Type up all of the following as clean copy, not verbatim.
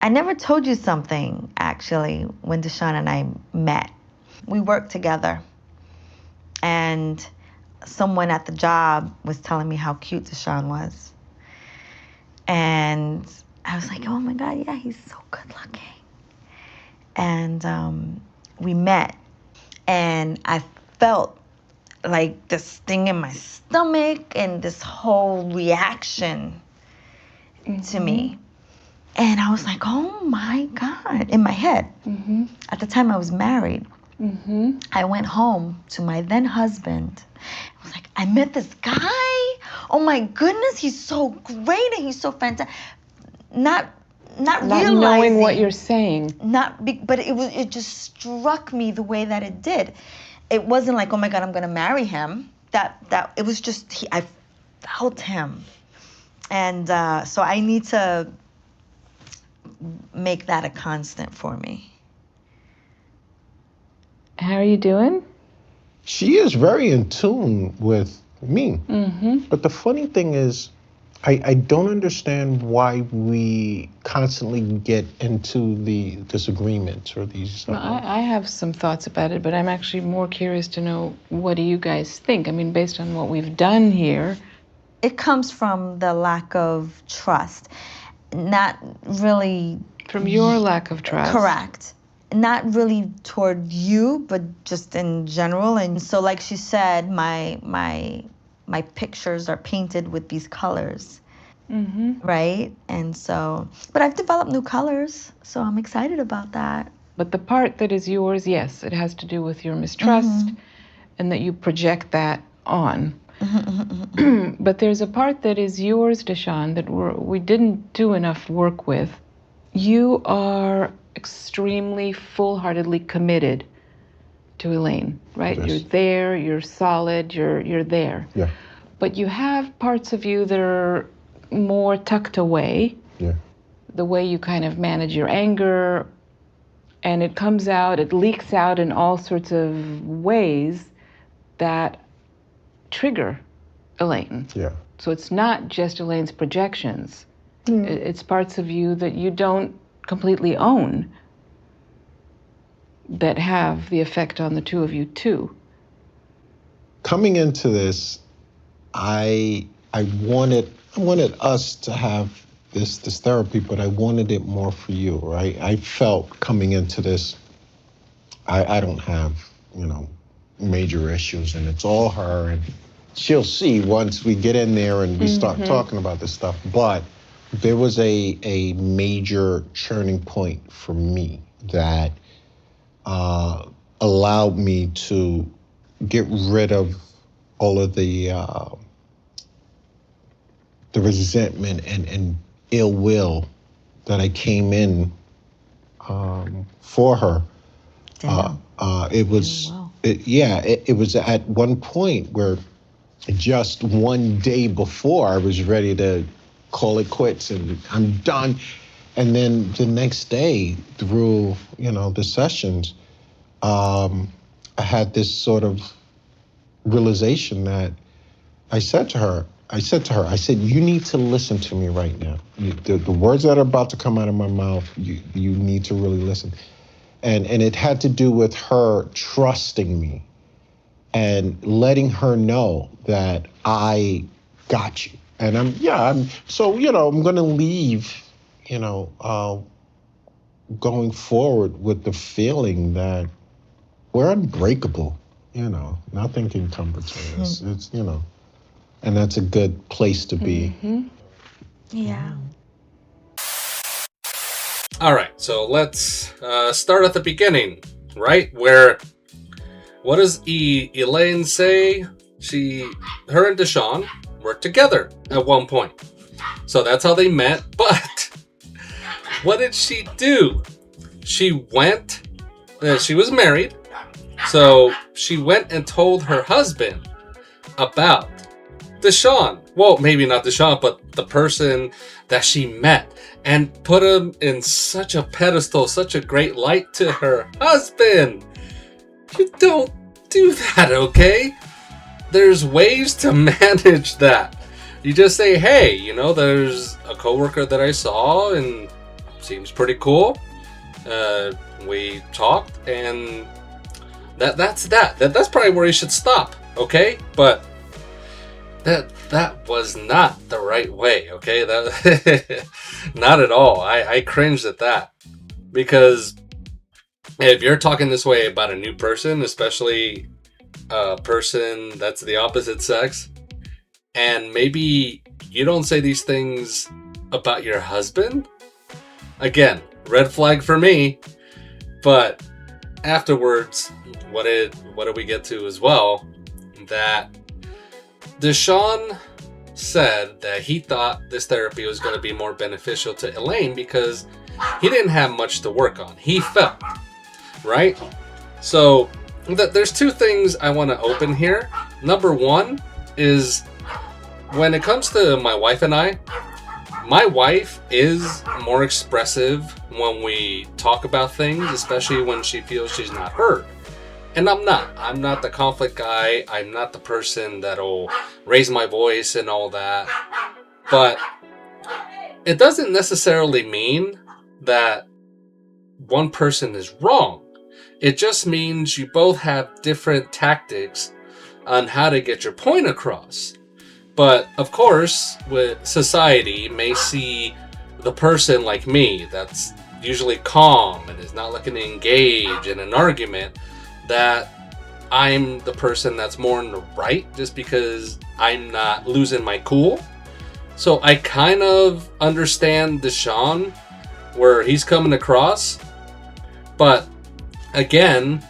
I never told you something, actually, when Desean and I met. We worked together, and someone at the job was telling me how cute Desean was. And I was like, oh my God, yeah, he's so good looking. And we met, and I felt like this thing in my stomach and this whole reaction to me. And I was like, oh my God, in my head. At the time I was married. I went home to my then husband. I was like, I met this guy. Oh my goodness, he's so great and he's so fantastic. Not realizing, knowing what you're saying. But it just struck me the way that it did. It wasn't like, oh my God, I'm gonna marry him. That it was just I felt him, and so I need to make that a constant for me. How are you doing? She is very in tune with me. But the funny thing is, I don't understand why we constantly get into the disagreements or these. Well, I have some thoughts about it, but I'm actually more curious to know, what do you guys think? I mean, based on what we've done here. It comes from the lack of trust. Not really. From your lack of trust. Correct. Not really toward you, but just in general. And so, like she said, my pictures are painted with these colors, right? And so, but I've developed new colors, so I'm excited about that. But the part that is yours, yes, it has to do with your mistrust, and that you project that on. But there's a part that is yours, Desean, that we didn't do enough work with. You are extremely full-heartedly committed to Elaine, right? Yes. You're there, you're solid, you're there. Yeah. But you have parts of you that are more tucked away. Yeah. The way you kind of manage your anger, and it comes out, it leaks out in all sorts of ways that trigger Elaine. Yeah. So it's not just Elaine's projections. It's parts of you that you don't completely own that have the effect on the two of you too. Coming into this, I wanted us to have this therapy, but I wanted it more for you, right? I felt coming into this, I don't have, major issues, and it's all her, and she'll see once we get in there and we start talking about this stuff. But there was a major churning point for me that allowed me to get rid of all of the resentment and ill will that I came in for her. It was at one point where just one day before I was ready to call it quits and I'm done. And then the next day through, the sessions, I had this sort of realization that I said to her, you need to listen to me right now. The words that are about to come out of my mouth, you need to really listen. And it had to do with her trusting me and letting her know that I got you. And I'm going to leave, going forward with the feeling that we're unbreakable. Nothing can come between us. It's, and that's a good place to be. Yeah. All right, so let's start at the beginning, right? What does Elaine say? Her and Desean were together at one point. So that's how they met. But what did she do? She went, she was married. So she went and told her husband about Desean. Well, maybe not Desean, but the person that she met, and put him in such a pedestal, such a great light to her husband. You don't do that, okay? There's ways to manage that. You just say, hey, there's a coworker that I saw and seems pretty cool. We talked, and that's probably where you should stop, okay? But that was not the right way, okay? That not at all. I cringed at that, because if you're talking this way about a new person, especially a person that's the opposite sex, and maybe you don't say these things about your husband, again, red flag for me. But afterwards, what did we get to as well? That Desean said that he thought this therapy was going to be more beneficial to Elaine because he didn't have much to work on. He felt, right? So there's two things I want to open here. Number one is, when it comes to my wife and I, my wife is more expressive when we talk about things, especially when she feels she's not heard. And I'm not. I'm not the conflict guy. I'm not the person that'll raise my voice and all that. But it doesn't necessarily mean that one person is wrong. It just means you both have different tactics on how to get your point across. But of course, with society may see the person like me that's usually calm and is not looking to engage in an argument, that I'm the person that's more in the right just because I'm not losing my cool. So I kind of understand Desean where he's coming across. But again,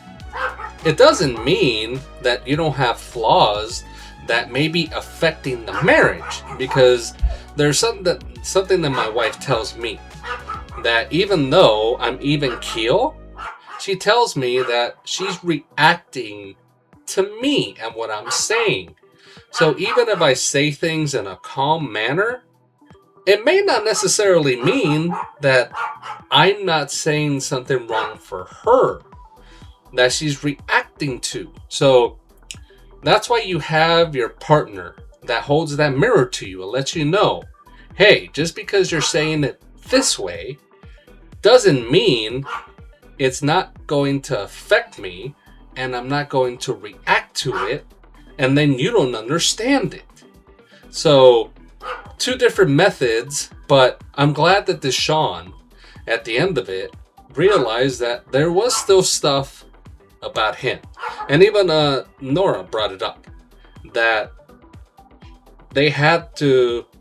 it doesn't mean that you don't have flaws that may be affecting the marriage, because there's something that my wife tells me, that even though I'm even keel, she tells me that she's reacting to me and what I'm saying. So even if I say things in a calm manner, it may not necessarily mean that I'm not saying something wrong for her that she's reacting to. So that's why you have your partner that holds that mirror to you and lets you know, hey, just because you're saying it this way doesn't mean it's not going to affect me and I'm not going to react to it, and then you don't understand it. So, two different methods, but I'm glad that Desean, at the end of it, realized that there was still stuff about him. And even Nora brought it up, that they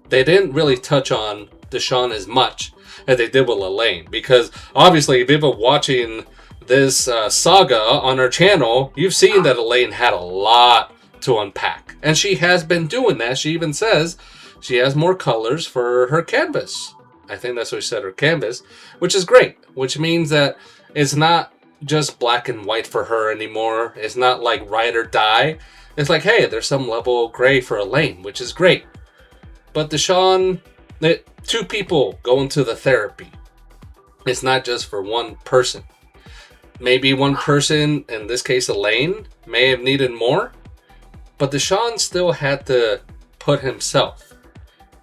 didn't really touch on Desean as much as they did with Elaine, because obviously if you've been watching this saga on our channel, you've seen that Elaine had a lot to unpack, and she has been doing that. She even says she has more colors for her canvas. I think that's what she said, her canvas, which is great, which means that it's not just black and white for her anymore. It's not like ride or die. It's like, hey, there's some level of gray for Elaine, which is great. But Desean, two people go into the therapy. It's not just for one person. Maybe one person, in this case Elaine, may have needed more, but Desean still had to put himself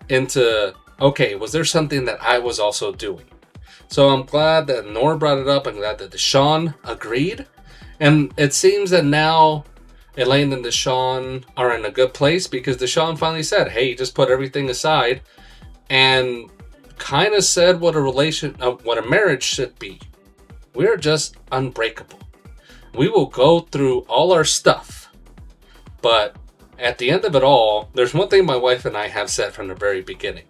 into, okay, was there something that I was also doing? So I'm glad that Nora brought it up. I'm glad that Desean agreed. And it seems that now Elaine and Desean are in a good place, because Desean finally said, hey, just put everything aside, and kind of said what a marriage should be. We're just unbreakable. We will go through all our stuff, but at the end of it all, there's one thing my wife and I have said from the very beginning,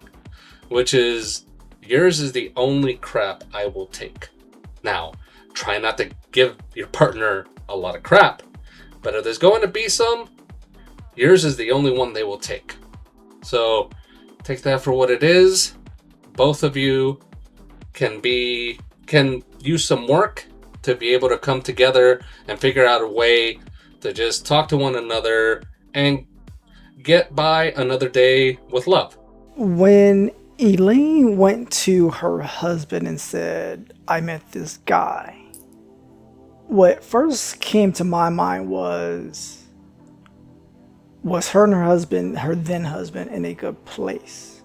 which is, yours is the only crap I will take. Now, try not to give your partner a lot of crap, but if there's going to be some, yours is the only one they will take. So take that for what it is. Both of you can use some work to be able to come together and figure out a way to just talk to one another and get by another day with love. When Elaine went to her husband and said, I met this guy, what first came to my mind was her and her husband, her then husband, in a good place?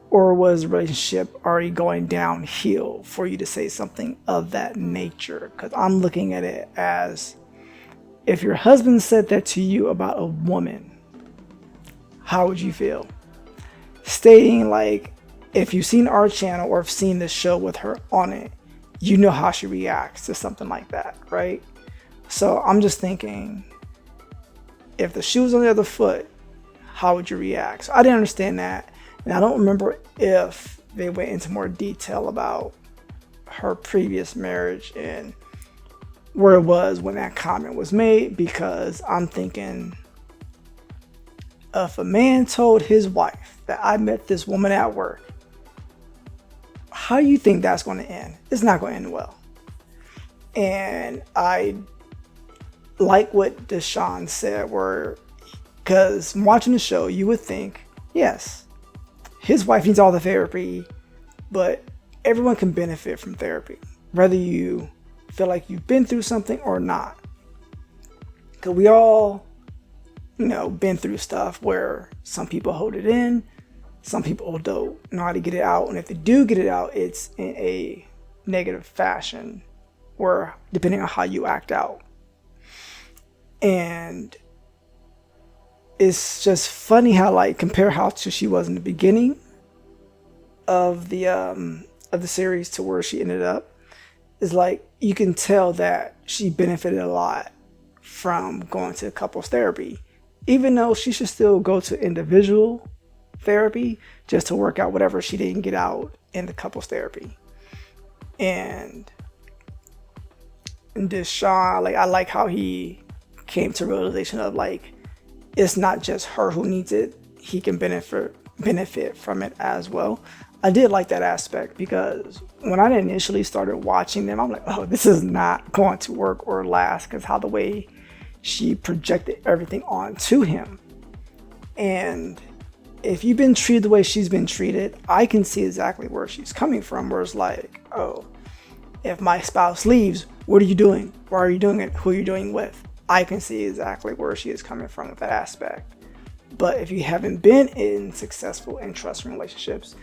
Or was the relationship already going downhill for you to say something of that nature? Because I'm looking at it as, if your husband said that to you about a woman, how would you feel? Stating like, if you've seen our channel or have seen the show with her on it, you know how she reacts to something like that, right? So I'm just thinking, if the shoe was on the other foot, how would you react? So I didn't understand that. And I don't remember if they went into more detail about her previous marriage and where it was when that comment was made, because I'm thinking, if a man told his wife that I met this woman at work, how do you think that's going to end? It's not going to end well. And I like what Desean said, because watching the show, you would think, yes, his wife needs all the therapy, but everyone can benefit from therapy, whether you feel like you've been through something or not. Because we all, been through stuff where some people hold it in, some people don't know how to get it out. And if they do get it out, it's in a negative fashion, or depending on how you act out. And it's just funny how, compare how she was in the beginning of the series to where she ended up. Is you can tell that she benefited a lot from going to couples therapy, even though she should still go to individual therapy just to work out whatever she didn't get out in the couples therapy. And Desean, I like how he came to realization of it's not just her who needs it, he can benefit from it as well. I did like that aspect, because when I initially started watching them, I'm like, oh, this is not going to work or last, because how the way she projected everything onto him. And if you've been treated the way she's been treated, I can see exactly where she's coming from, where it's oh, if my spouse leaves, what are you doing? Why are you doing it? Who are you doing with? I can see exactly where she is coming from with that aspect. But if you haven't been in successful and trusting relationships,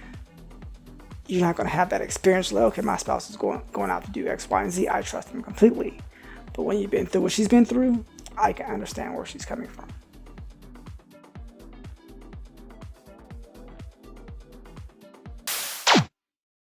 you're not going to have that experience okay, my spouse is going out to do X, Y, and Z. I trust him completely. But when you've been through what she's been through, I can understand where she's coming from.